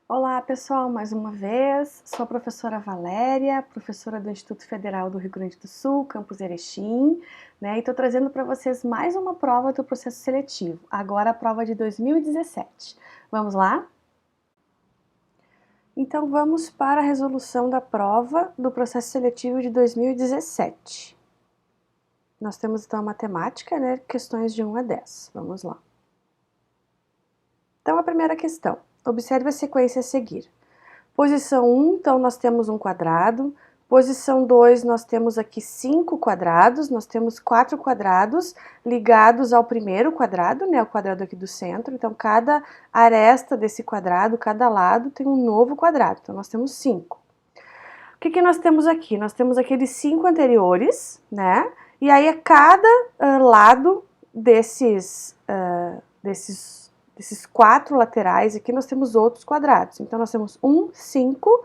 Olá pessoal, mais uma vez, sou a professora Valéria, professora do Instituto Federal do Rio Grande do Sul, campus Erechim, e estou trazendo para vocês mais uma prova do processo seletivo, agora a prova de 2017. Vamos lá? Então vamos para a resolução da prova do processo seletivo de 2017. Nós temos então a matemática, questões de 1 a 10, vamos lá. Então a primeira questão, observe a sequência a seguir. Posição 1, então nós temos um quadrado. Posição 2, nós temos aqui 5 quadrados, nós temos 4 quadrados ligados ao primeiro quadrado, o quadrado aqui do centro. Então, cada aresta desse quadrado, cada lado tem um novo quadrado. Então, nós temos 5. O que nós temos aqui? Nós temos aqueles 5 anteriores, E aí, a cada lado desses 4 laterais aqui, nós temos outros quadrados. Então, nós temos 1, 5,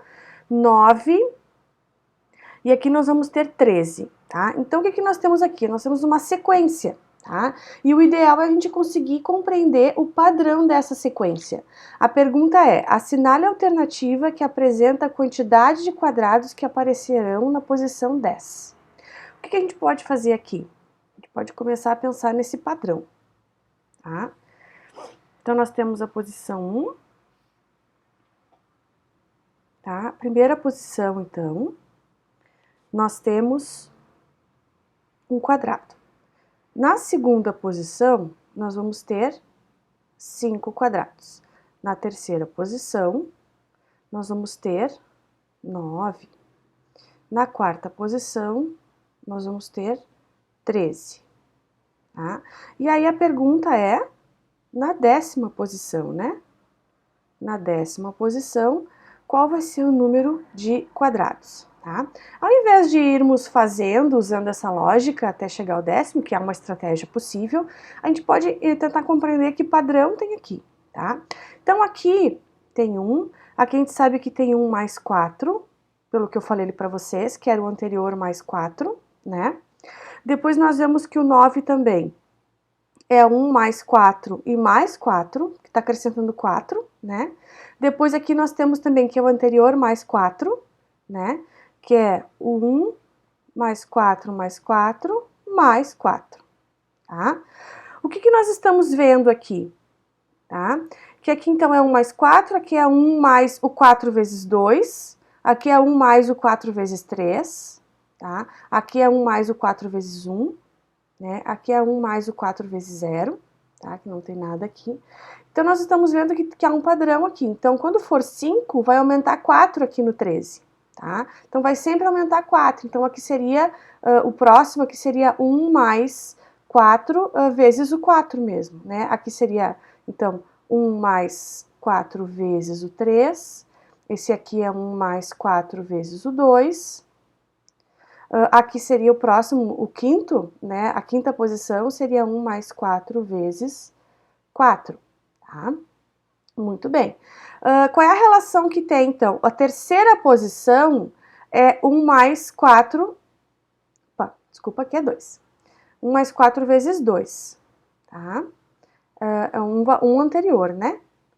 9, e aqui nós vamos ter 13, tá? Então, o que nós temos aqui? Nós temos uma sequência, tá? E o ideal é a gente conseguir compreender o padrão dessa sequência. A pergunta é, assinale a alternativa que apresenta a quantidade de quadrados que aparecerão na posição 10. O que a gente pode fazer aqui? A gente pode começar a pensar nesse padrão, tá? Então, nós temos a posição 1, tá? Primeira posição, então, nós temos um quadrado. Na segunda posição, nós vamos ter 5 quadrados. Na terceira posição, nós vamos ter 9. Na quarta posição, nós vamos ter 13. Tá? E aí a pergunta é, na 10ª posição, Na 10ª posição, qual vai ser o número de quadrados, tá? Ao invés de irmos fazendo, usando essa lógica até chegar ao 10º, que é uma estratégia possível, a gente pode tentar compreender que padrão tem aqui, tá? Então, aqui tem 1, aqui a gente sabe que tem 1 mais 4, pelo que eu falei para vocês, que era o anterior mais 4, Depois nós vemos que o 9 também é 1 mais 4 e mais 4, que está acrescentando 4, Depois aqui nós temos também que é o anterior mais 4, Que é o 1 mais 4 mais 4 mais 4, tá? O que nós estamos vendo aqui, tá? Que aqui então é 1 mais 4, aqui é 1 mais o 4 vezes 2, aqui é 1 mais o 4 vezes 3, tá? Aqui é 1 mais o 4 vezes 1, Aqui é 1 mais o 4 vezes 0, tá? Que não tem nada aqui. Então, nós estamos vendo que há um padrão aqui. Então, quando for 5, vai aumentar 4 aqui no 13, tá? Então, vai sempre aumentar 4. Então, aqui seria, o próximo aqui seria 1 mais 4 vezes o 4 mesmo, Aqui seria, então, 1 mais 4 vezes o 3. Esse aqui é 1 mais 4 vezes o 2. Aqui seria o próximo, o quinto, A quinta posição seria 1 mais 4 vezes 4, tá? Muito bem. Qual é a relação que tem, então? A terceira posição é 1 mais 4, desculpa, aqui é 2. 1 mais 4 vezes 2, tá? É um anterior,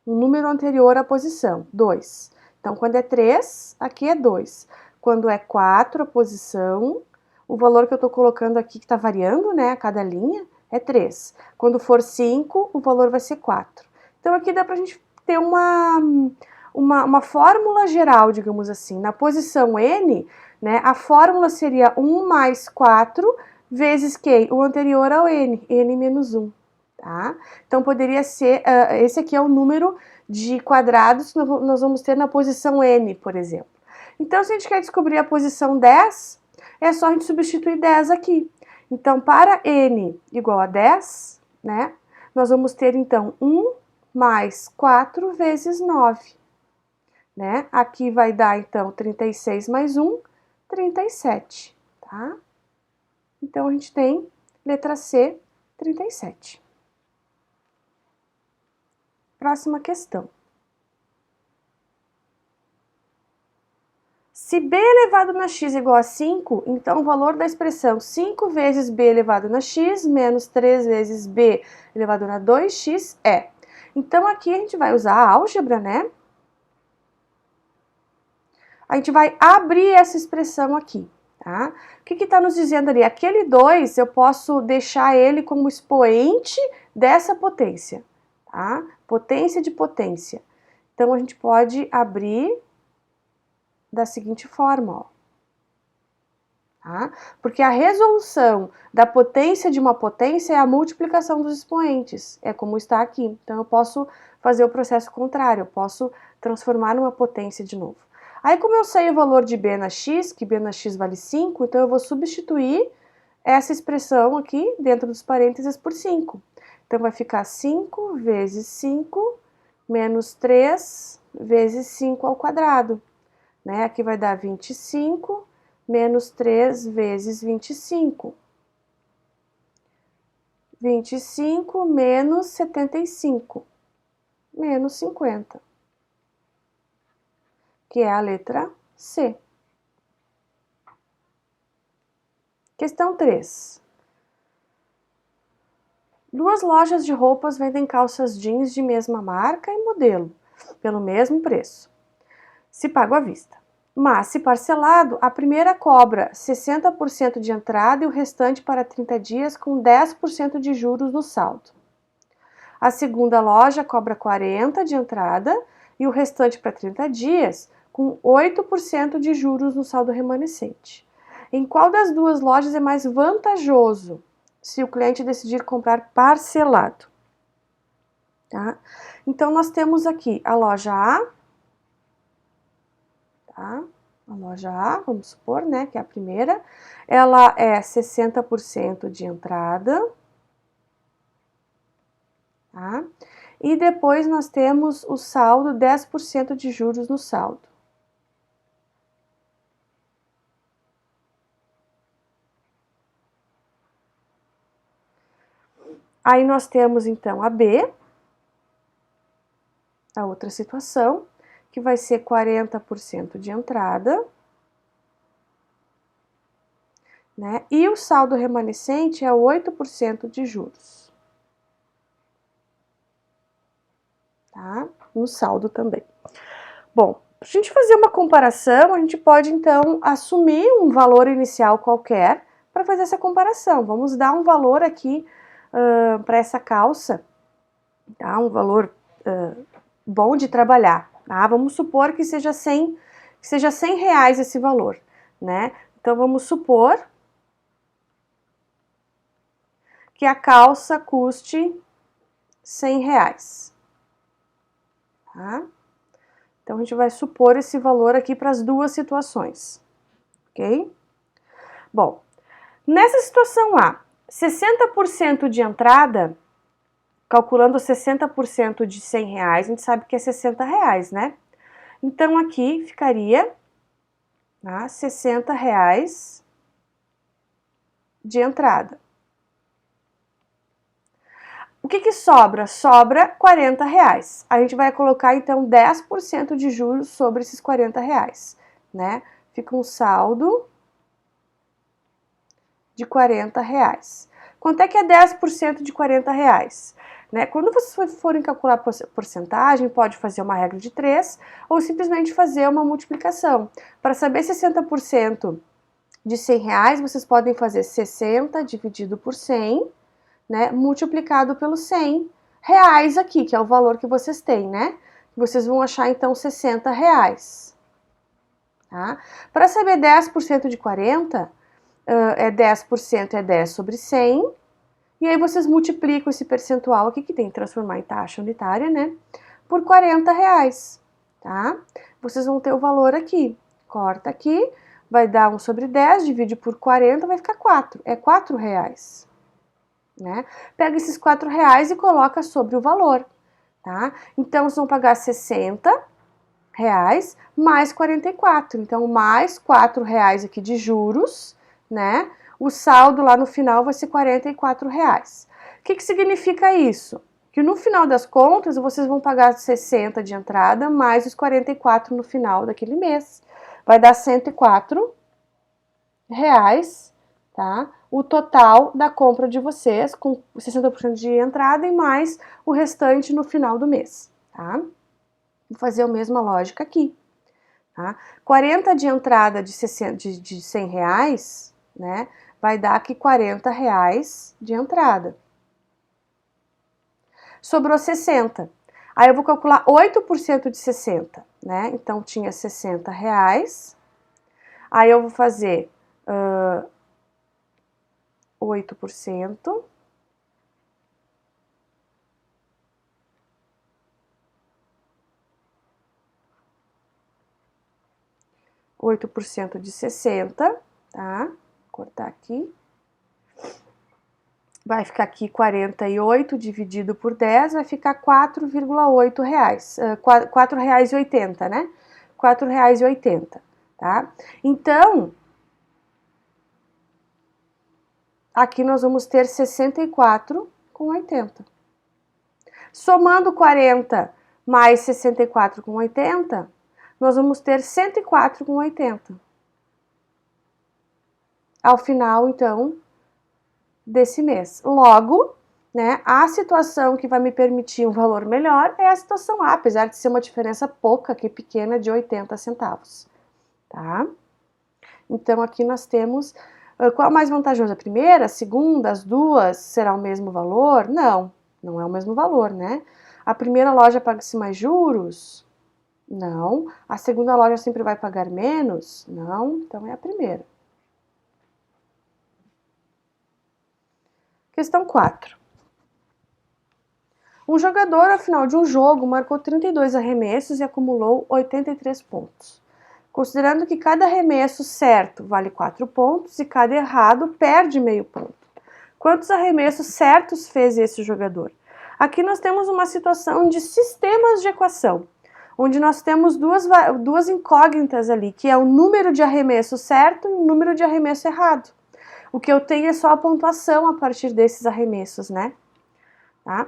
Um número anterior à posição, 2. Então, quando é 3, aqui é 2. Quando é 4 a posição, o valor que eu estou colocando aqui, que está variando, a cada linha, é 3. Quando for 5, o valor vai ser 4. Então, aqui dá para a gente ter uma fórmula geral, digamos assim. Na posição N, a fórmula seria 1 mais 4 vezes quem? O anterior ao N, N menos 1. Tá? Então, poderia ser, esse aqui é o número de quadrados que nós vamos ter na posição N, por exemplo. Então, se a gente quer descobrir a posição 10, é só a gente substituir 10 aqui. Então, para N igual a 10, nós vamos ter, então, 1 mais 4 vezes 9, Aqui vai dar, então, 36 mais 1, 37, tá? Então, a gente tem, letra C, 37. Próxima questão. Se b elevado na x igual a 5, então o valor da expressão 5 vezes b elevado na x menos 3 vezes b elevado na 2x é. Então, aqui a gente vai usar a álgebra, a gente vai abrir essa expressão aqui, tá? O que está nos dizendo ali? Aquele 2, eu posso deixar ele como expoente dessa potência, tá? Potência de potência. Então, a gente pode abrir da seguinte forma, ó. Tá? Porque a resolução da potência de uma potência é a multiplicação dos expoentes, é como está aqui. Então, eu posso fazer o processo contrário, eu posso transformar numa potência de novo. Aí, como eu sei o valor de B na x, que B na x vale 5, então eu vou substituir essa expressão aqui dentro dos parênteses por 5. Então, vai ficar 5 vezes 5 menos 3 vezes 5 ao quadrado. Né? Aqui vai dar 25 menos 3 vezes 25. 25 menos 75, menos 50, que é a letra C. Questão 3. Duas lojas de roupas vendem calças jeans de mesma marca e modelo, pelo mesmo preço, se pago à vista. Mas, se parcelado, a primeira cobra 60% de entrada e o restante para 30 dias com 10% de juros no saldo. A segunda loja cobra 40% de entrada e o restante para 30 dias com 8% de juros no saldo remanescente. Em qual das duas lojas é mais vantajoso se o cliente decidir comprar parcelado? Tá? Então, nós temos aqui a loja A, tá? A loja A, vamos supor, né, que é a primeira, ela é 60% de entrada, tá? E depois nós temos o saldo, 10% de juros no saldo. Aí nós temos então a B, a outra situação, que vai ser 40% de entrada, né? E o saldo remanescente é 8% de juros. Tá? No saldo também. Bom, para a gente fazer uma comparação, a gente pode então assumir um valor inicial qualquer para fazer essa comparação. Vamos dar um valor aqui para essa calça, tá? Um valor bom de trabalhar, tá? Vamos supor que seja 100 reais esse valor, né? Então, vamos supor que a calça custe 100 reais, tá? Então, a gente vai supor esse valor aqui para as duas situações, ok? Bom, nessa situação A, 60% de entrada, calculando 60% de 100 reais, a gente sabe que é 60 reais, né? Então, aqui ficaria, tá, 60 reais de entrada. O que sobra? Sobra 40 reais. A gente vai colocar, então, 10% de juros sobre esses 40 reais, né? Fica um saldo de 40 reais. Quanto é que é 10% de 40 reais? Né? Quando vocês forem calcular porcentagem, pode fazer uma regra de 3 ou simplesmente fazer uma multiplicação. Para saber 60% de 100 reais, vocês podem fazer 60 dividido por 100, né, multiplicado pelos 100 reais aqui, que é o valor que vocês têm, né? Vocês vão achar, então, 60 reais. Tá? Para saber 10% de 40, 10% é 10 sobre 100, e aí vocês multiplicam esse percentual aqui, que tem que transformar em taxa unitária, né, por 40 reais, tá? Vocês vão ter o valor aqui, corta aqui, vai dar 1 sobre 10, divide por 40, vai ficar 4, é 4 reais, né? Pega esses 4 reais e coloca sobre o valor, tá? Então, vocês vão pagar 60 reais mais 44, então mais 4 reais aqui de juros, né? O saldo lá no final vai ser 44 reais. O que significa isso? Que no final das contas, vocês vão pagar 60 de entrada, mais os 44 no final daquele mês. Vai dar 104 reais, tá? O total da compra de vocês, com 60% de entrada e mais o restante no final do mês, tá? Vou fazer a mesma lógica aqui. Tá? 40 de entrada de 100 reais, né, vai dar aqui 40 reais de entrada. Sobrou 60. Aí eu vou calcular 8% de 60, né? Então tinha 60 reais. Aí eu vou fazer 8%. 8% de 60, tá? Vou cortar aqui. Vai ficar aqui 48 dividido por 10, vai ficar 4,8 reais. R$4,80, né? R$4,80, tá? Então, aqui nós vamos ter 64,80. Somando 40 mais 64,80, nós vamos ter 104,80. Ao final, então, desse mês. Logo, né, a situação que vai me permitir um valor melhor é a situação A, apesar de ser uma diferença pouca, aqui pequena, de 80 centavos, tá? Então, aqui nós temos, qual é mais vantajosa? A primeira, a segunda, as duas, será o mesmo valor? Não, não é o mesmo valor, né? A primeira loja paga-se mais juros? Não. A segunda loja sempre vai pagar menos? Não, então é a primeira. Questão 4. Um jogador, ao final de um jogo, marcou 32 arremessos e acumulou 83 pontos. Considerando que cada arremesso certo vale 4 pontos e cada errado perde meio ponto. Quantos arremessos certos fez esse jogador? Aqui nós temos uma situação de sistemas de equação, onde nós temos duas incógnitas ali, que é o número de arremesso certo e o número de arremesso errado. O que eu tenho é só a pontuação a partir desses arremessos, né? Tá?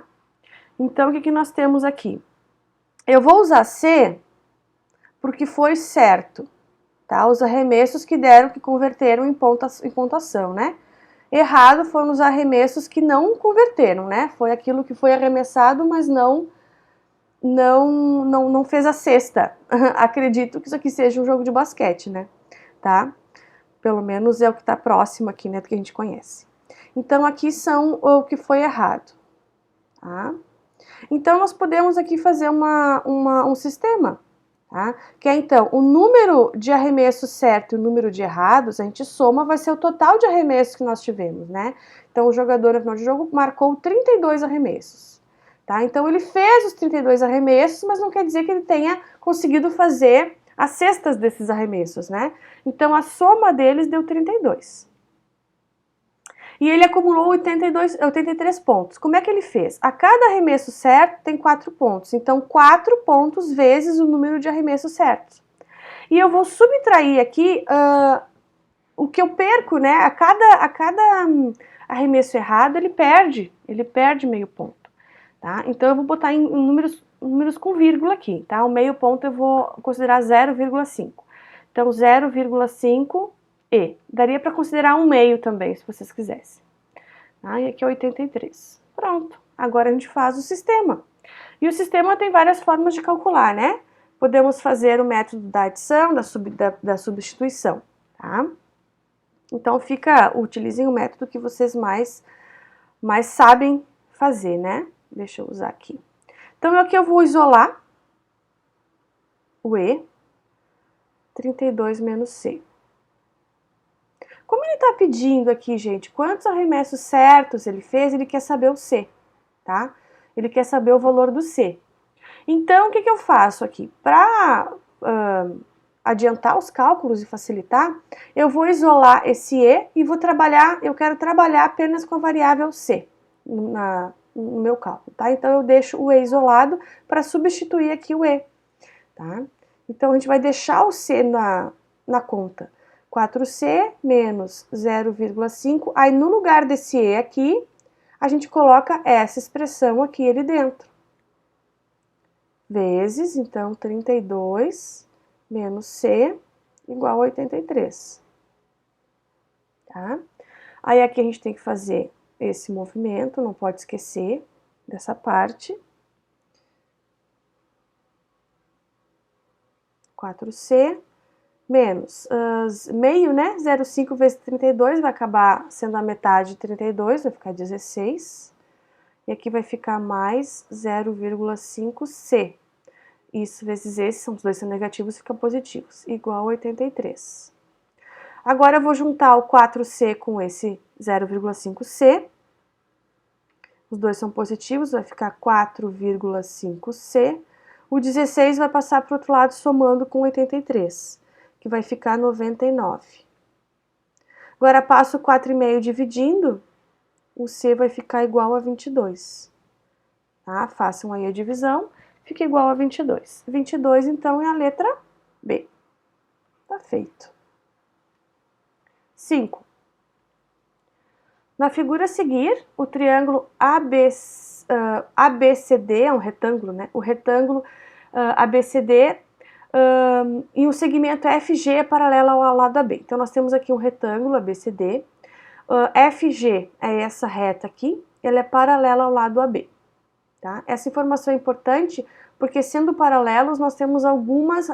Então, o que nós temos aqui? Eu vou usar C porque foi certo, tá? Os arremessos que converteram em pontuação, né? Errado foram os arremessos que não converteram, né? Foi aquilo que foi arremessado, mas não fez a cesta. Acredito que isso aqui seja um jogo de basquete, né? Tá? Pelo menos é o que está próximo aqui, né, do que a gente conhece. Então, aqui são o que foi errado, tá? Então, nós podemos aqui fazer um sistema, tá? Que é, então, o número de arremessos certo e o número de errados, a gente soma, vai ser o total de arremessos que nós tivemos, né? Então, o jogador, no final de jogo, marcou 32 arremessos, tá? Então, ele fez os 32 arremessos, mas não quer dizer que ele tenha conseguido fazer as cestas desses arremessos, né? Então, a soma deles deu 32. E ele acumulou 83 pontos. Como é que ele fez? A cada arremesso certo tem 4 pontos. Então, 4 pontos vezes o número de arremessos certos. E eu vou subtrair aqui o que eu perco, né? A cada arremesso errado, ele perde meio ponto. Tá? Então, eu vou botar em números com vírgula aqui. Tá? O meio ponto eu vou considerar 0,5. Então, 0,5 E. Daria para considerar um meio também, se vocês quisessem. Ah, e aqui é 83. Pronto. Agora a gente faz o sistema. E o sistema tem várias formas de calcular, né? Podemos fazer o método da adição, da substituição, tá? Então, utilizem o método que vocês mais sabem fazer, né? Deixa eu usar aqui. Então, aqui eu vou isolar o E, 32 menos C. Como ele está pedindo aqui, gente, quantos arremessos certos ele fez, ele quer saber o C, tá? Ele quer saber o valor do C. Então, o que eu faço aqui? Para adiantar os cálculos e facilitar, eu vou isolar esse E e eu quero trabalhar apenas com a variável C no meu cálculo, tá? Então, eu deixo o E isolado para substituir aqui o E, tá? Então, a gente vai deixar o C na conta. 4C menos 0,5, aí no lugar desse E aqui, a gente coloca essa expressão aqui ali dentro. Vezes, então, 32 menos C igual a 83. Tá? Aí aqui a gente tem que fazer esse movimento, não pode esquecer dessa parte. 4C, menos meio, né? 0,5 vezes 32 vai acabar sendo a metade de 32, vai ficar 16. E aqui vai ficar mais 0,5C. Isso vezes esse, são os dois são negativos, fica positivos, igual a 83. Agora eu vou juntar o 4C com esse 0,5C. Os dois são positivos, vai ficar 4,5C. O 16 vai passar para o outro lado somando com 83, que vai ficar 99. Agora passo o 4,5 dividindo, o C vai ficar igual a 22. Tá? Façam aí a divisão, fica igual a 22. 22, então, é a letra B. Tá feito. 5. Na figura a seguir, o triângulo ABCD, é um retângulo, né? O retângulo ABCD e o segmento FG é paralelo ao lado AB. Então, nós temos aqui um retângulo ABCD. FG é essa reta aqui, ela é paralela ao lado AB. Tá? Essa informação é importante porque, sendo paralelos, nós temos algumas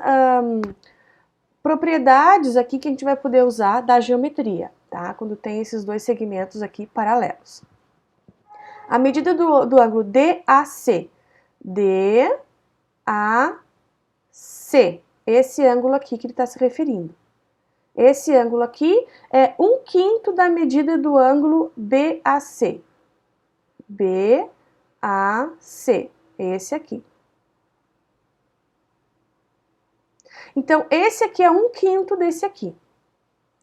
propriedades aqui que a gente vai poder usar da geometria, tá? Quando tem esses dois segmentos aqui paralelos. A medida do ângulo DAC, esse ângulo aqui que ele está se referindo. Esse ângulo aqui é 1/5 da medida do ângulo BAC. BAC, esse aqui. Então, esse aqui é 1/5 desse aqui,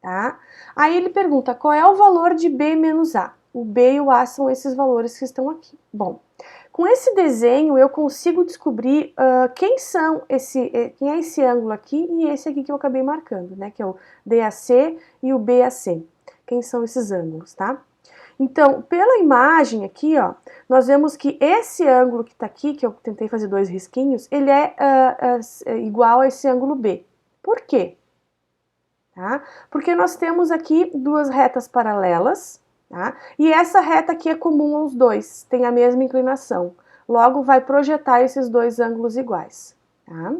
tá? Aí ele pergunta, qual é o valor de B menos A? O B e o A são esses valores que estão aqui. Bom, com esse desenho eu consigo descobrir quem é esse ângulo aqui e esse aqui que eu acabei marcando, né? Que é o DAC e o BAC. Quem são esses ângulos, tá? Então, pela imagem aqui, ó, nós vemos que esse ângulo que está aqui, que eu tentei fazer dois risquinhos, ele é igual a esse ângulo B. Por quê? Tá? Porque nós temos aqui duas retas paralelas, tá? E essa reta aqui é comum aos dois, tem a mesma inclinação. Logo, vai projetar esses dois ângulos iguais. Tá?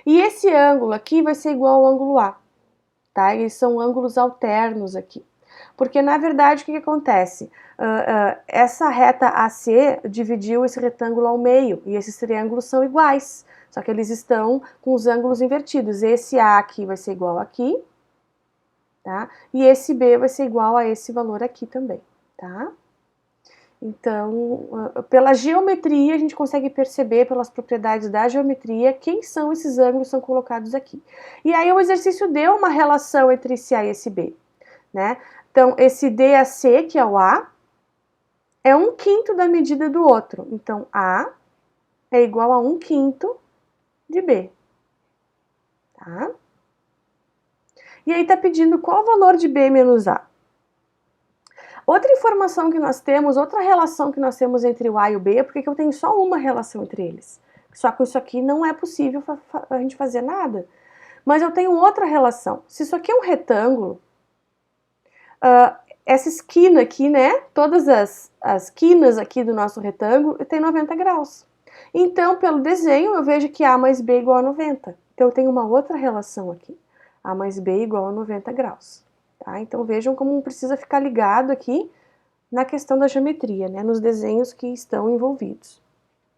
E esse ângulo aqui vai ser igual ao ângulo A. Tá? Eles são ângulos alternos aqui. Porque, na verdade, o que acontece? Essa reta AC dividiu esse retângulo ao meio, e esses triângulos são iguais, só que eles estão com os ângulos invertidos. Esse A aqui vai ser igual aqui, tá? E esse B vai ser igual a esse valor aqui também, tá? Então, pela geometria, a gente consegue perceber, pelas propriedades da geometria, quem são esses ângulos que são colocados aqui. E aí o exercício deu uma relação entre esse A e esse B, né? Então, esse DAC, que é o A, é 1/5 da medida do outro. Então, A é igual a 1/5 de B. Tá? E aí tá pedindo qual o valor de B menos A. Outra informação que nós temos, outra relação que nós temos entre o A e o B, é porque eu tenho só uma relação entre eles. Só que isso aqui não é possível a gente fazer nada. Mas eu tenho outra relação. Se isso aqui é um retângulo, essa esquina aqui, né, todas as quinas aqui do nosso retângulo tem 90 graus. Então, pelo desenho, eu vejo que A mais B é igual a 90. Então, eu tenho uma outra relação aqui. A mais B é igual a 90 graus. Tá? Então, vejam como precisa ficar ligado aqui na questão da geometria, né, nos desenhos que estão envolvidos,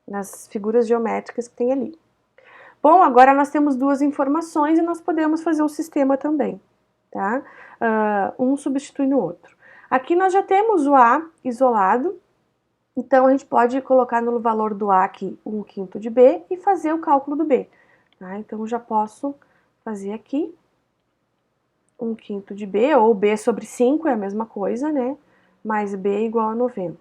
nas figuras geométricas que tem ali. Bom, agora nós temos duas informações e nós podemos fazer um sistema também. Tá? Um substitui no outro. Aqui nós já temos o A isolado, então a gente pode colocar no valor do A aqui 1/5 de B e fazer o cálculo do B. Tá? Então eu já posso fazer aqui 1/5 de B, ou B sobre 5 é a mesma coisa, né? Mais B igual a 90.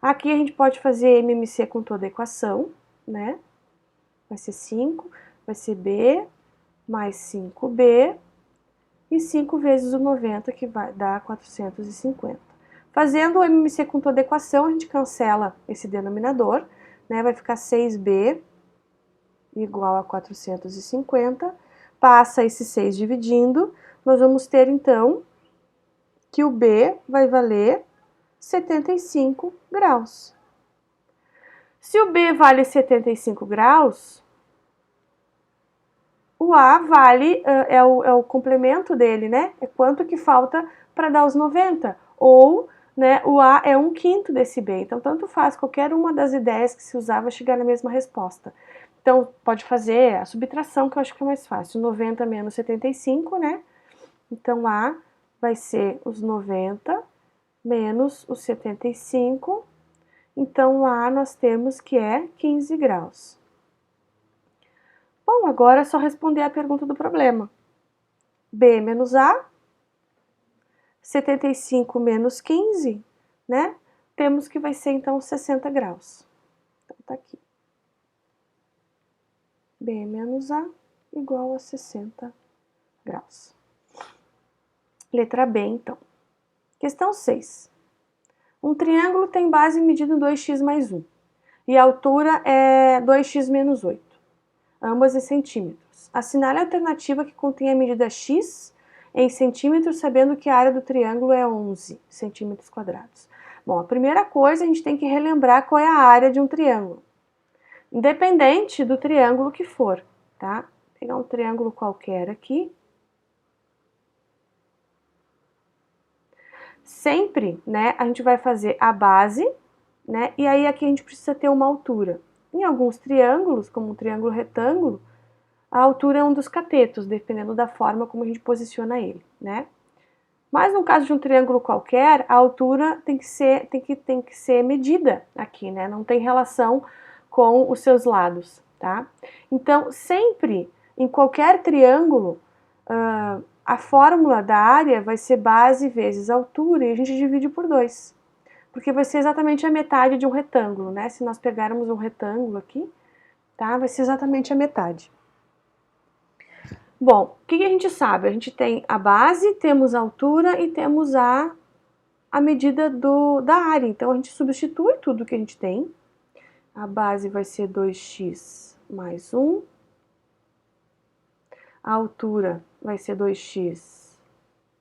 Aqui a gente pode fazer MMC com toda a equação, né? Vai ser 5, vai ser B mais 5B, e 5 vezes o 90, que vai dar 450. Fazendo o MMC com toda a equação, a gente cancela esse denominador, né? Vai ficar 6B igual a 450. Passa esse 6 dividindo, nós vamos ter, então, que o B vai valer 75 graus. Se o B vale 75 graus, O A vale, é o complemento dele, né? É quanto que falta para dar os 90. Ou, né, o A é 1/5 desse B. Então, tanto faz, qualquer uma das ideias que se usar vai chegar na mesma resposta. Então, pode fazer a subtração, que eu acho que é mais fácil. 90 menos 75, né? Então, A vai ser os 90 menos os 75. Então, A nós temos que é 15 graus. Bom, agora é só responder a pergunta do problema. B menos A, 75 menos 15, né? Temos que vai ser, então, 60 graus. Então, tá aqui. B menos A igual a 60 graus. Letra B, então. Questão 6. Um triângulo tem base medida em 2x mais 1 e a altura é 2x menos 8, ambas em centímetros. Assinale a alternativa que contém a medida x em centímetros, sabendo que a área do triângulo é 11 centímetros quadrados. Bom, a primeira coisa, a gente tem que relembrar qual é a área de um triângulo, independente do triângulo que for, tá? Vou pegar um triângulo qualquer aqui. Sempre, né, a gente vai fazer a base, né, e aí aqui a gente precisa ter uma altura. Em alguns triângulos, como um triângulo retângulo, a altura é um dos catetos, dependendo da forma como a gente posiciona ele, né? Mas no caso de um triângulo qualquer, a altura tem que ser medida aqui, né? Não tem relação com os seus lados, tá? Então, sempre, em qualquer triângulo, a fórmula da área vai ser base vezes altura e a gente divide por 2. Porque vai ser exatamente a metade de um retângulo, né? Se nós pegarmos um retângulo aqui, tá? Vai ser exatamente a metade. Bom, o que a gente sabe? A gente tem a base, temos a altura e temos a medida da área. Então, a gente substitui tudo que a gente tem. A base vai ser 2x mais 1. A altura vai ser 2x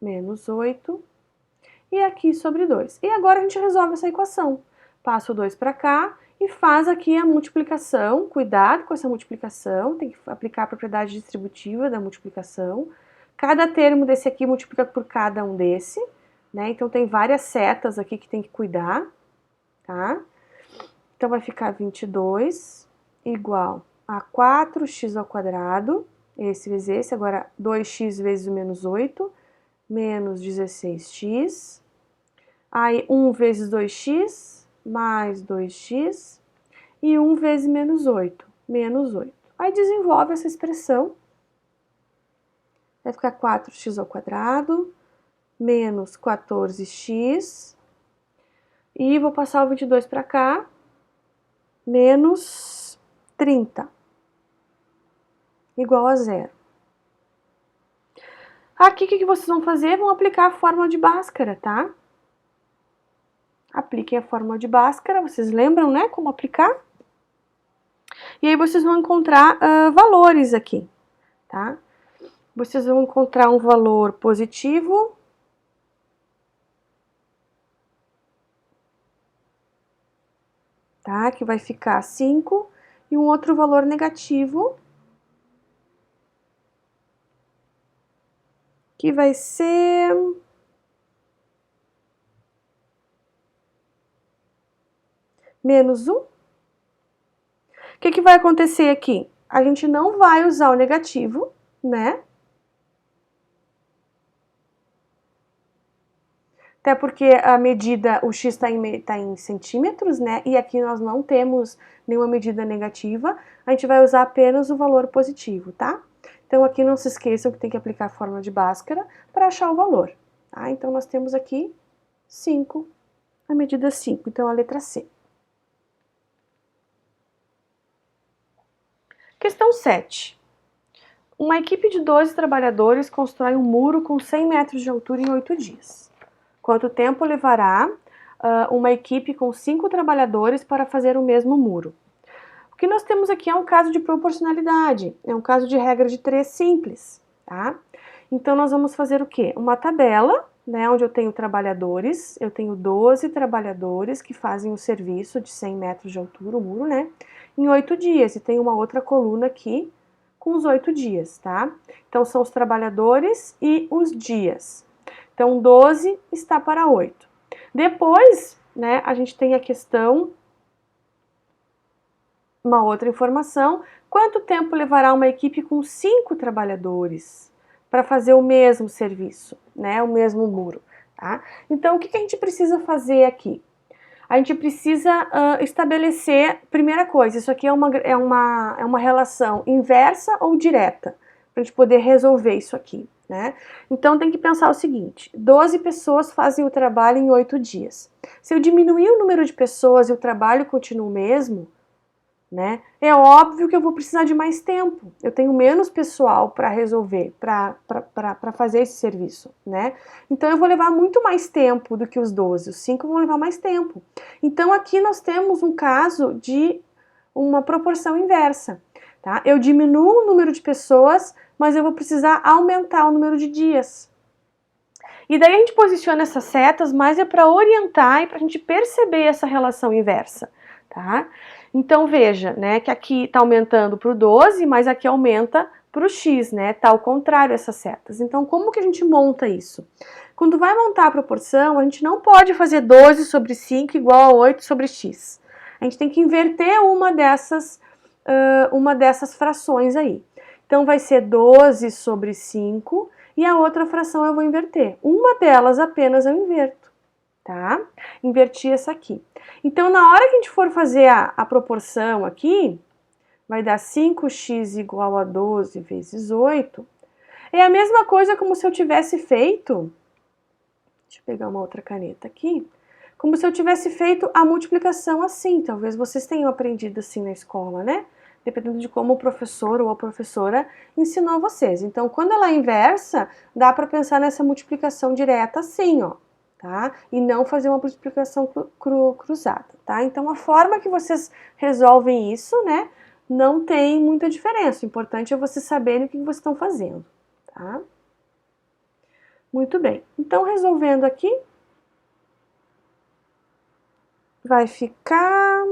menos 8. E aqui sobre 2. E agora a gente resolve essa equação. Passa o 2 para cá e faz aqui a multiplicação. Cuidado com essa multiplicação, tem que aplicar a propriedade distributiva da multiplicação. Cada termo desse aqui multiplica por cada um desse, né? Então tem várias setas aqui que tem que cuidar, tá? Então vai ficar 22 igual a 4x ao quadrado, esse vezes esse, agora 2x vezes o menos 8, menos 16x. Aí 1 vezes 2x, mais 2x, e 1 vezes menos 8, menos 8. Aí desenvolve essa expressão, vai ficar 4x ao quadrado, menos 14x, e vou passar o 22 para cá, menos 30, igual a 0. Aqui, o que vocês vão fazer? Vão aplicar a fórmula de Bhaskara, tá? Apliquem a fórmula de Bhaskara, vocês lembram, né, como aplicar? E aí vocês vão encontrar valores aqui, tá? Vocês vão encontrar um valor positivo, tá? Que vai ficar 5, e um outro valor negativo, que vai ser menos 1. O que vai acontecer aqui? A gente não vai usar o negativo, né? Até porque a medida, o x está em centímetros, né? E aqui nós não temos nenhuma medida negativa, a gente vai usar apenas o valor positivo, tá? Então aqui não se esqueçam que tem que aplicar a fórmula de Bhaskara para achar o valor, tá? Então nós temos aqui 5, a medida 5, então a letra C. Questão 7. Uma equipe de 12 trabalhadores constrói um muro com 100 metros de altura em 8 dias. Quanto tempo levará uma equipe com 5 trabalhadores para fazer o mesmo muro? O que nós temos aqui é um caso de proporcionalidade, é um caso de regra de 3 simples, tá? Então, nós vamos fazer o quê? Uma tabela, né, onde eu tenho trabalhadores, eu tenho 12 trabalhadores que fazem o serviço de 100 metros de altura, o muro, né, em 8 dias, e tem uma outra coluna aqui com os 8 dias, tá? Então, são os trabalhadores e os dias. Então, 12 está para 8. Depois, né, a gente tem a questão, uma outra informação, quanto tempo levará uma equipe com 5 trabalhadores para fazer o mesmo serviço, né, o mesmo muro, tá? Então, o que a gente precisa fazer aqui? A gente precisa estabelecer, primeira coisa, isso aqui é uma relação inversa ou direta, para a gente poder resolver isso aqui, né? Então, tem que pensar o seguinte, 12 pessoas fazem o trabalho em 8 dias. Se eu diminuir o número de pessoas e o trabalho continua o mesmo, né? É óbvio que eu vou precisar de mais tempo. Eu tenho menos pessoal para resolver, para fazer esse serviço, né? Então eu vou levar muito mais tempo do que os 12. Os 5 vão levar mais tempo. Então aqui nós temos um caso de uma proporção inversa, tá? Eu diminuo o número de pessoas, mas eu vou precisar aumentar o número de dias. E daí a gente posiciona essas setas, mas é para orientar e para a gente perceber essa relação inversa, tá? Então veja, né, que aqui está aumentando para o 12, mas aqui aumenta para o x, né? Tá ao contrário essas setas. Então como que a gente monta isso? Quando vai montar a proporção, a gente não pode fazer 12 sobre 5 igual a 8 sobre x. A gente tem que inverter uma dessas frações aí. Então vai ser 12 sobre 5 e a outra fração eu vou inverter. Uma delas apenas eu inverto, tá? Inverti essa aqui. Então, na hora que a gente for fazer a proporção aqui, vai dar 5x igual a 12 vezes 8. É a mesma coisa como se eu tivesse feito, deixa eu pegar uma outra caneta aqui, como se eu tivesse feito a multiplicação assim. Talvez vocês tenham aprendido assim na escola, né? Dependendo de como o professor ou a professora ensinou vocês. Então, quando ela é inversa, dá para pensar nessa multiplicação direta assim, ó. Tá? E não fazer uma multiplicação cruzada, tá? Então, a forma que vocês resolvem isso, né, não tem muita diferença. O importante é vocês saberem o que vocês estão fazendo, tá? Muito bem. Então, resolvendo aqui, vai ficar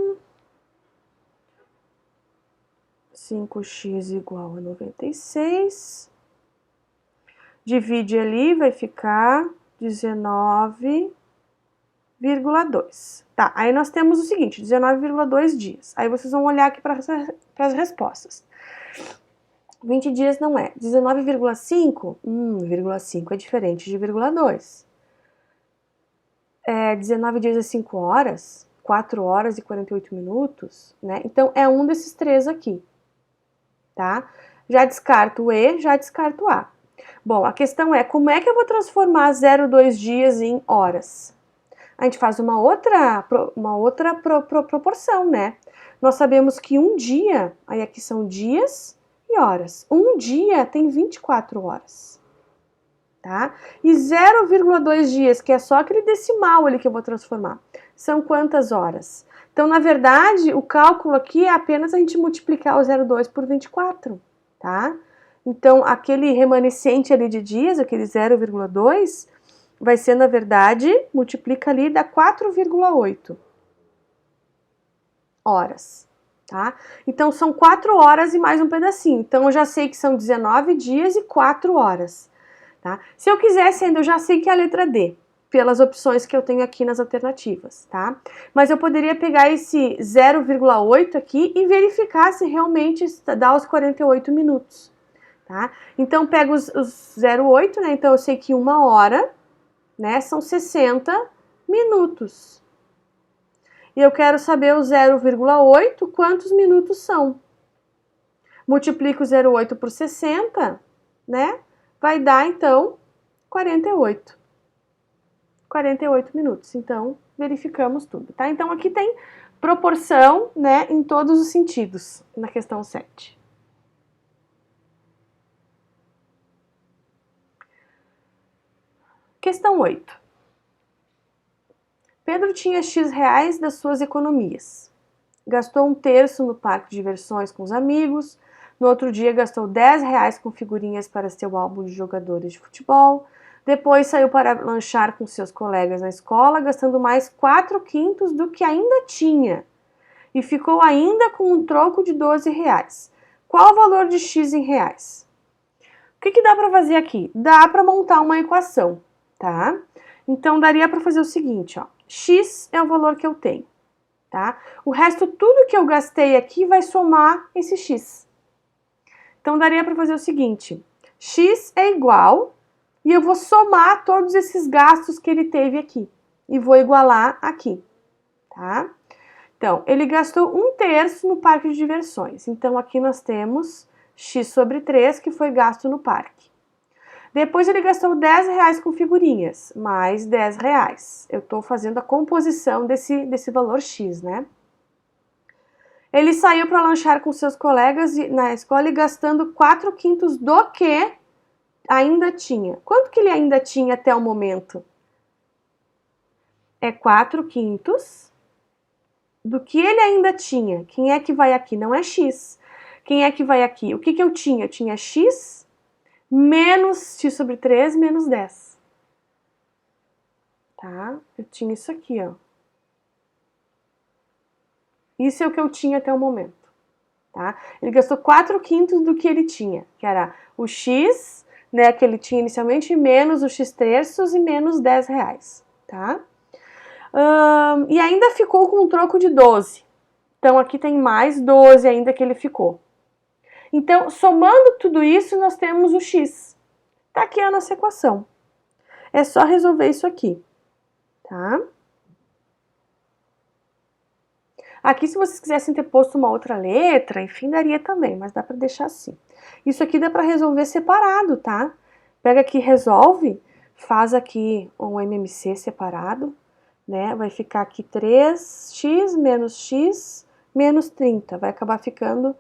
5x igual a 96. Divide ali, vai ficar 19,2. Tá, aí nós temos o seguinte, 19,2 dias. Aí vocês vão olhar aqui para as respostas. 20 dias não é. 19,5? 0,5 é diferente de 0,2. 19 dias é 5 horas, 4 horas e 48 minutos, né? Então, é um desses três aqui, tá? Já descarto o E, já descarto o A. Bom, a questão é, como é que eu vou transformar 0,2 dias em horas? A gente faz uma outra proporção, né? Nós sabemos que um dia, aí aqui são dias e horas. Um dia tem 24 horas, tá? E 0,2 dias, que é só aquele decimal ali que eu vou transformar, são quantas horas? Então, na verdade, o cálculo aqui é apenas a gente multiplicar o 0,2 por 24, tá? Então, aquele remanescente ali de dias, aquele 0,2, vai ser, na verdade, multiplica ali, dá 4,8 horas, tá? Então, são 4 horas e mais um pedacinho. Então, eu já sei que são 19 dias e 4 horas, tá? Se eu quisesse ainda, eu já sei que é a letra D, pelas opções que eu tenho aqui nas alternativas, tá? Mas eu poderia pegar esse 0,8 aqui e verificar se realmente dá os 48 minutos. Tá? Então, pego os 0,8, né? Então, eu sei que 1 hora, né, são 60 minutos. E eu quero saber o 0,8, quantos minutos são. Multiplico 0,8 por 60, né? Vai dar, então, 48. 48 minutos. Então, verificamos tudo, tá? Então, aqui tem proporção, né, em todos os sentidos, na questão 7. Questão 8. Pedro tinha X reais das suas economias. Gastou 1/3 no parque de diversões com os amigos. No outro dia gastou 10 reais com figurinhas para seu álbum de jogadores de futebol. Depois saiu para lanchar com seus colegas na escola, gastando mais 4/5 do que ainda tinha. E ficou ainda com um troco de 12 reais. Qual o valor de x em reais? O que dá para fazer aqui? Dá para montar uma equação, tá? Então, daria para fazer o seguinte, ó. X é o valor que eu tenho, tá? O resto, tudo que eu gastei aqui vai somar esse x. Então, daria para fazer o seguinte. X é igual, e eu vou somar todos esses gastos que ele teve aqui. E vou igualar aqui, tá? Então, ele gastou 1/3 no parque de diversões. Então, aqui nós temos x sobre 3 que foi gasto no parque. Depois ele gastou R$10 com figurinhas, mais R$10. Eu estou fazendo a composição desse valor x, né? Ele saiu para lanchar com seus colegas na escola e gastando 4/5 do que ainda tinha. Quanto que ele ainda tinha até o momento? É 4/5 do que ele ainda tinha. Quem é que vai aqui? Não é x. Quem é que vai aqui? O que eu tinha? Eu tinha x menos x sobre 3 menos 10. Tá? Eu tinha isso aqui, ó. Isso é o que eu tinha até o momento. Tá? Ele gastou 4/5 do que ele tinha, que era o x, né, que ele tinha inicialmente, menos o x/3 e menos R$10. Tá? E ainda ficou com um troco de 12. Então, aqui tem mais 12 ainda que ele ficou. Então, somando tudo isso, nós temos o x. Tá aqui a nossa equação. É só resolver isso aqui, tá? Aqui, se vocês quisessem ter posto uma outra letra, enfim, daria também, mas dá para deixar assim. Isso aqui dá para resolver separado, tá? Pega aqui, resolve, faz aqui um MMC separado, né? Vai ficar aqui 3x menos 30. Vai acabar ficando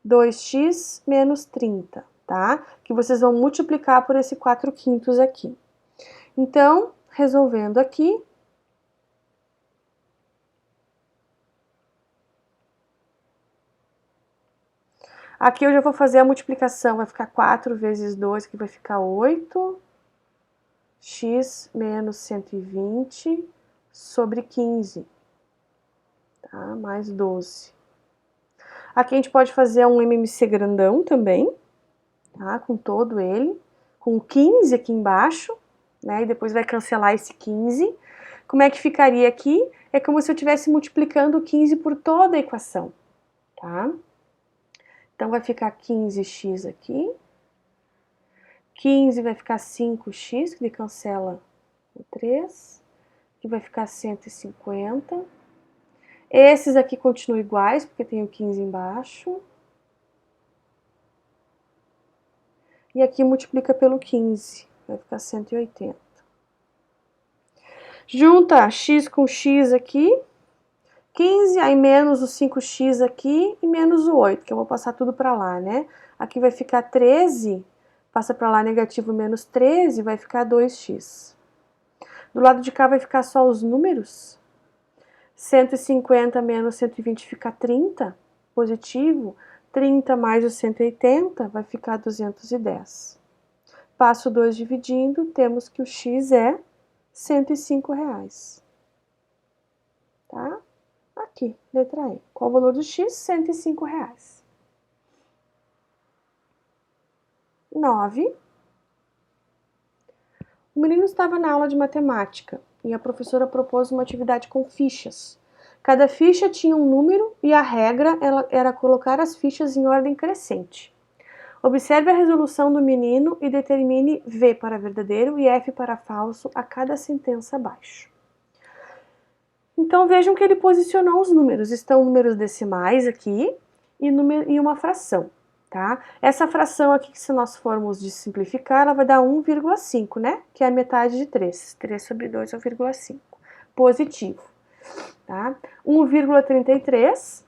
2x menos 30, tá? Que vocês vão multiplicar por esse 4/5 aqui. Então, resolvendo aqui, aqui eu já vou fazer a multiplicação, vai ficar 4 vezes 2, que vai ficar 8, x menos 120 sobre 15, tá? Mais 12. Aqui a gente pode fazer um MMC grandão também, tá? Com todo ele, com 15 aqui embaixo, né? E depois vai cancelar esse 15. Como é que ficaria aqui? É como se eu estivesse multiplicando o 15 por toda a equação, tá? Então, vai ficar 15x aqui. 15 vai ficar 5x, que ele cancela o 3. Aqui vai ficar 150. Esses aqui continuam iguais, porque tem o 15 embaixo. E aqui multiplica pelo 15, vai ficar 180. Junta x com x aqui. 15, aí menos o 5x aqui e menos o 8, que eu vou passar tudo para lá, né? Aqui vai ficar 13, passa para lá negativo menos 13, vai ficar 2x. Do lado de cá vai ficar só os números. 150 menos 120 fica 30, positivo. 30 mais o 180 vai ficar 210. Passo 2 dividindo, temos que o x é R$105. Tá? Aqui, letra E. Qual o valor do x? R$105. 9. O menino estava na aula de matemática e a professora propôs uma atividade com fichas. Cada ficha tinha um número e a regra era colocar as fichas em ordem crescente. Observe a resolução do menino e determine V para verdadeiro e F para falso a cada sentença abaixo. Então, vejam que ele posicionou os números. Estão números decimais aqui e uma fração, tá? Essa fração aqui, que se nós formos de simplificar, ela vai dar 1,5, né? Que é a metade de 3. 3 sobre 2 é 1,5. Positivo, tá? 1,33,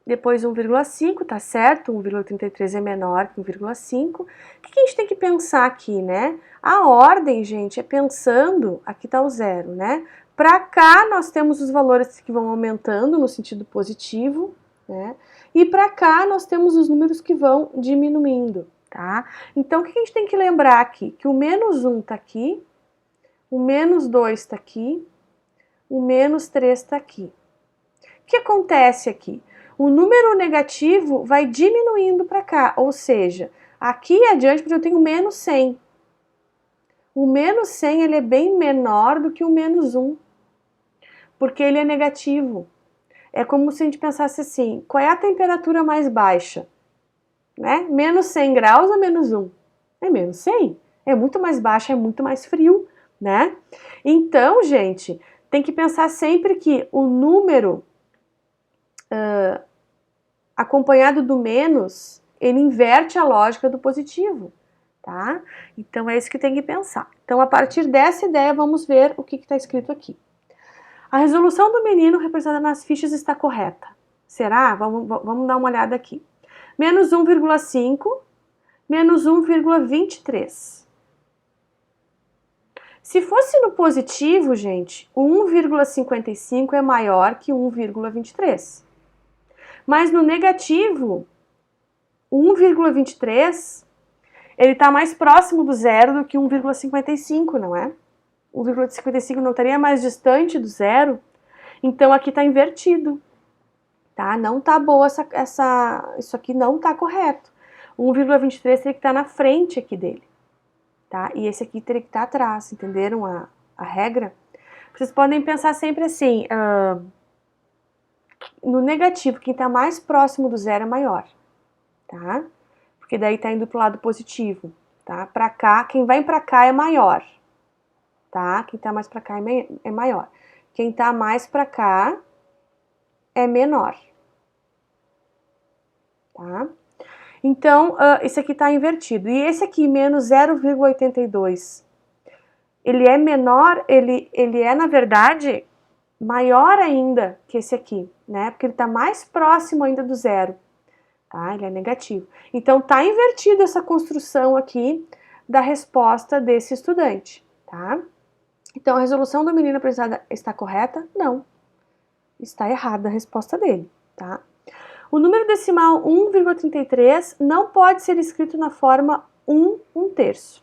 depois 1,5, tá certo? 1,33 é menor que 1,5. O que a gente tem que pensar aqui, né? A ordem, gente, é pensando... Aqui tá o zero, né? Para cá, nós temos os valores que vão aumentando no sentido positivo, né? E para cá, nós temos os números que vão diminuindo, tá? Então, o que a gente tem que lembrar aqui? Que o menos 1 tá aqui, o menos 2 tá aqui, o menos 3 tá aqui. O que acontece aqui? o número negativo vai diminuindo para cá, ou seja, aqui adiante eu tenho menos 100. O menos 100 ele é bem menor do que o menos 1, porque ele é negativo. É como se a gente pensasse assim, qual é a temperatura mais baixa? Né? Menos 100 graus ou menos 1? É menos 100. É muito mais baixo, é muito mais frio, né? Então, gente, tem que pensar sempre que o número acompanhado do menos, ele inverte a lógica do positivo, tá? Então, é isso que tem que pensar. Então, a partir dessa ideia, vamos ver o que está escrito aqui. A resolução do menino representada nas fichas está correta. Será? Vamos dar uma olhada aqui. Menos 1,5, menos 1,23. Se fosse no positivo, gente, o 1,55 é maior que 1,23. Mas no negativo, o 1,23, ele está mais próximo do zero do que 1,55, não é? 1,55 não estaria mais distante do zero? Então aqui está invertido, tá? Não está boa isso aqui não está correto. O 1,23 teria que estar na frente aqui dele, tá? E esse aqui teria que estar atrás, entenderam a regra? Vocês podem pensar sempre assim, no negativo, quem está mais próximo do zero é maior, tá? Porque daí está indo para o lado positivo, tá? Para cá, quem vai para cá é maior, tá? Quem está mais para cá é maior. Quem está mais para cá é menor, tá? Então, esse aqui está invertido. E esse aqui, menos 0,82, ele é menor, ele é, na verdade, maior ainda que esse aqui, né? Porque ele está mais próximo ainda do zero, tá? Ele é negativo. Então, está invertida essa construção aqui da resposta desse estudante, tá? Então, a resolução do menino apresentada está correta? Não. Está errada a resposta dele, tá? O número decimal 1,33 não pode ser escrito na forma 1/3.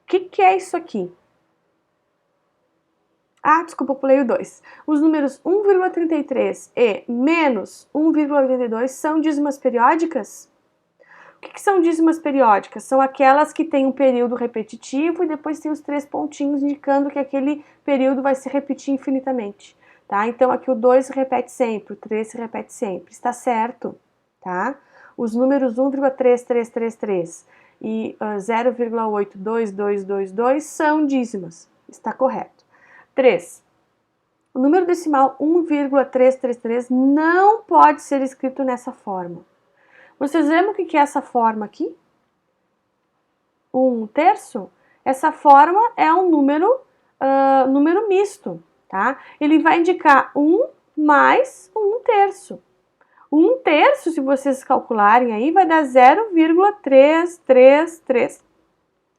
O que é isso aqui? Ah, desculpa, eu pulei o 2. Os números 1,33 e menos 1,82 são dízimas periódicas? O que são dízimas periódicas? São aquelas que têm um período repetitivo e depois tem os 3 pontinhos indicando que aquele período vai se repetir infinitamente. Tá? Então, aqui o 2 se repete sempre, o 3 se repete sempre. Está certo, tá? Os números 1,3333 e 0,82222 são dízimas. Está correto. 3. O número decimal 1,333 não pode ser escrito nessa forma. Vocês lembram o que é essa forma aqui? 1/3? Essa forma é um número misto, tá? Ele vai indicar 1 mais 1/3. 1/3, se vocês calcularem aí, vai dar 0,333.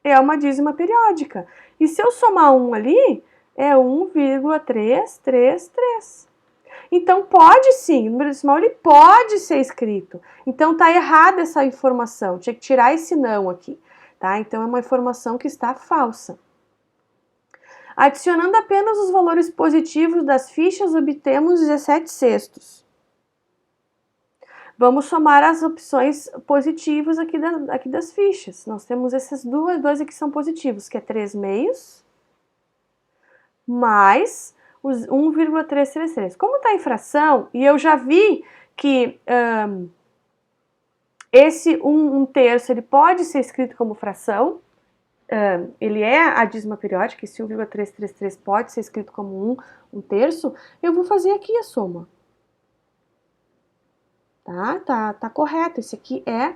É uma dízima periódica. E se eu somar 1 ali, é 1,333. Então, pode sim, o número decimal ele pode ser escrito. Então, tá errada essa informação, tinha que tirar esse não aqui, tá? Então, é uma informação que está falsa. Adicionando apenas os valores positivos das fichas, obtemos 17/6. Vamos somar as opções positivas aqui das fichas. Nós temos esses dois aqui que são positivos, que é 3/2 mais os 1,333. Como está em fração, e eu já vi que esse 1/3 ele pode ser escrito como fração, ele é a dízima periódica, esse 1,333 pode ser escrito como 1/3, eu vou fazer aqui a soma. Tá correto, esse aqui é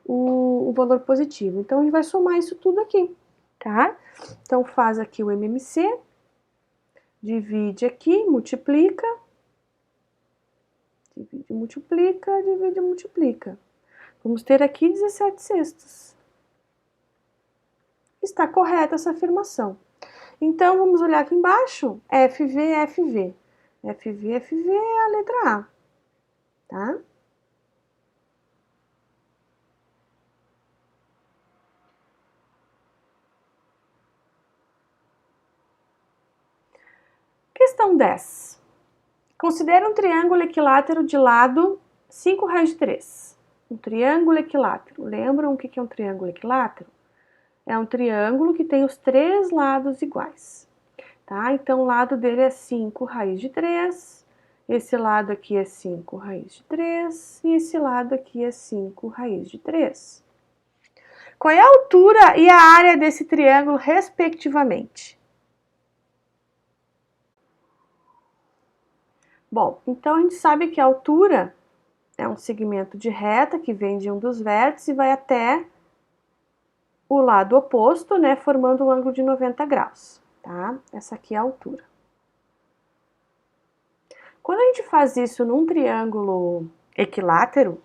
o valor positivo. Então, a gente vai somar isso tudo aqui, tá? Então, faz aqui o MMC, divide aqui, multiplica, divide, multiplica, divide, multiplica. Vamos ter aqui 17/6. Está correta essa afirmação. Então, vamos olhar aqui embaixo, FV, FV. FV, FV é a letra A, tá? Questão 10. Considere um triângulo equilátero de lado 5 raiz de 3. Um triângulo equilátero. Lembram o que é um triângulo equilátero? É um triângulo que tem os 3 lados iguais. Tá? Então, o lado dele é 5 raiz de 3. Esse lado aqui é 5 raiz de 3. E esse lado aqui é 5 raiz de 3. Qual é a altura e a área desse triângulo, respectivamente? Bom, então a gente sabe que a altura é um segmento de reta que vem de um dos vértices e vai até o lado oposto, né, formando um ângulo de 90 graus, tá? Essa aqui é a altura. Quando a gente faz isso num triângulo equilátero,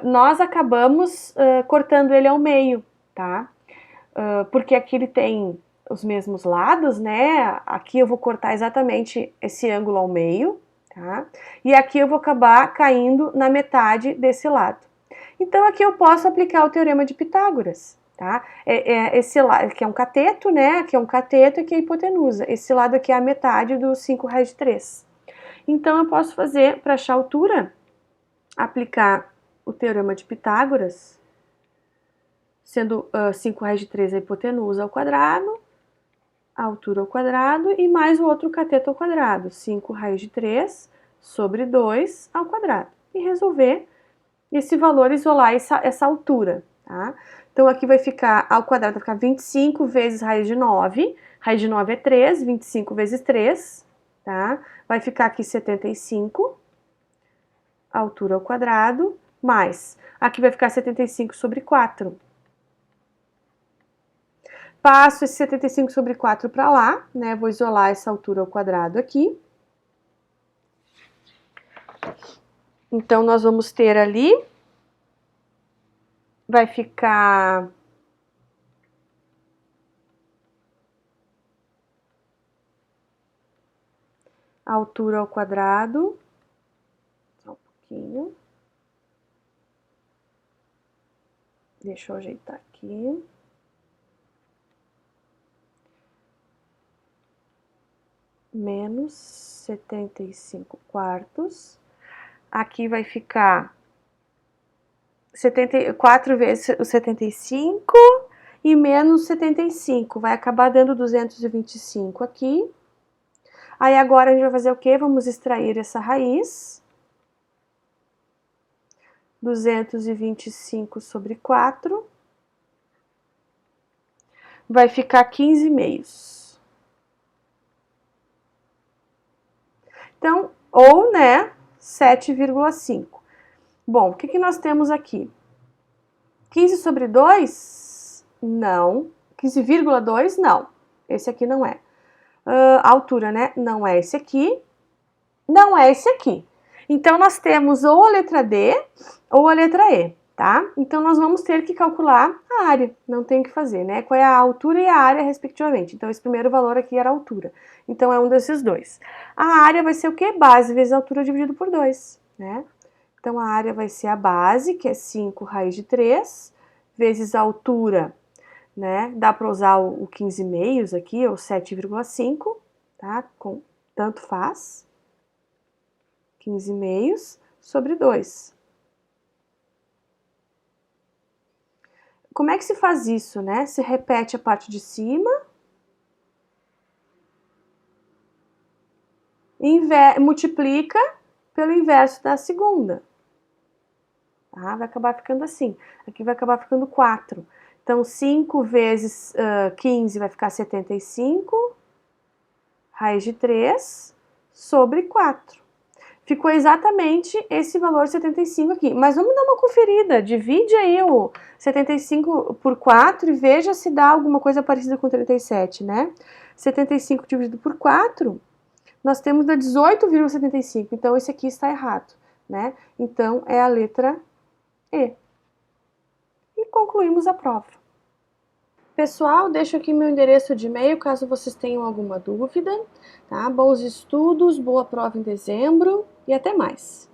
nós acabamos cortando ele ao meio, tá? Porque aqui ele tem os mesmos lados, né? Aqui eu vou cortar exatamente esse ângulo ao meio, tá? E aqui eu vou acabar caindo na metade desse lado. Então aqui eu posso aplicar o teorema de Pitágoras, tá? Esse lado aqui é um cateto, né? Aqui é um cateto e aqui é a hipotenusa. Esse lado aqui é a metade do 5 raiz de 3. Então eu posso fazer, para achar a altura, aplicar o teorema de Pitágoras, sendo 5 raiz de 3 a hipotenusa ao quadrado, a altura ao quadrado e mais o outro cateto ao quadrado, 5 raiz de 3 sobre 2 ao quadrado. E resolver esse valor, isolar essa altura, tá? Então aqui vai ficar, ao quadrado vai ficar 25 vezes raiz de 9 é 3, 25 vezes 3, tá? Vai ficar aqui 75, a altura ao quadrado, mais, aqui vai ficar 75 sobre 4. Passo esse 75 sobre 4 para lá, né? Vou isolar essa altura ao quadrado aqui. Então, nós vamos ter ali, vai ficar a altura ao quadrado, só um pouquinho. Deixa eu ajeitar aqui. Menos 75 quartos. Aqui vai ficar 4 vezes o 75 e menos 75. Vai acabar dando 225 aqui. Aí agora a gente vai fazer o quê? Vamos extrair essa raiz. 225 sobre 4. Vai ficar 15 meios. Então, ou, né, 7,5. Bom, o que nós temos aqui? 15 sobre 2? Não. 15,2? Não. Esse aqui não é. A altura, né? Não é esse aqui. Não é esse aqui. Então, nós temos ou a letra D ou a letra E, tá? Então, nós vamos ter que calcular a área. Não tem o que fazer, né? Qual é a altura e a área, respectivamente. Então, esse primeiro valor aqui era a altura. Então, é um desses dois. A área vai ser o quê? Base vezes a altura dividido por 2, né? Então, a área vai ser a base, que é 5 raiz de 3, vezes a altura, né? Dá para usar o 15 meios aqui, ou 7,5, tá? Tanto faz. 15 meios sobre 2. Como é que se faz isso, né? Se repete a parte de cima. Multiplica pelo inverso da segunda. Tá? Vai acabar ficando assim. Aqui vai acabar ficando 4. Então, 5 vezes 15 vai ficar 75, raiz de 3, sobre 4. Ficou exatamente esse valor 75 aqui. Mas vamos dar uma conferida. Divide aí o 75 por 4 e veja se dá alguma coisa parecida com 37, né? 75 dividido por 4, nós temos da 18,75. Então, esse aqui está errado, né? Então, é a letra E. E concluímos a prova. Pessoal, deixo aqui meu endereço de e-mail caso vocês tenham alguma dúvida, tá? Bons estudos, boa prova em dezembro e até mais!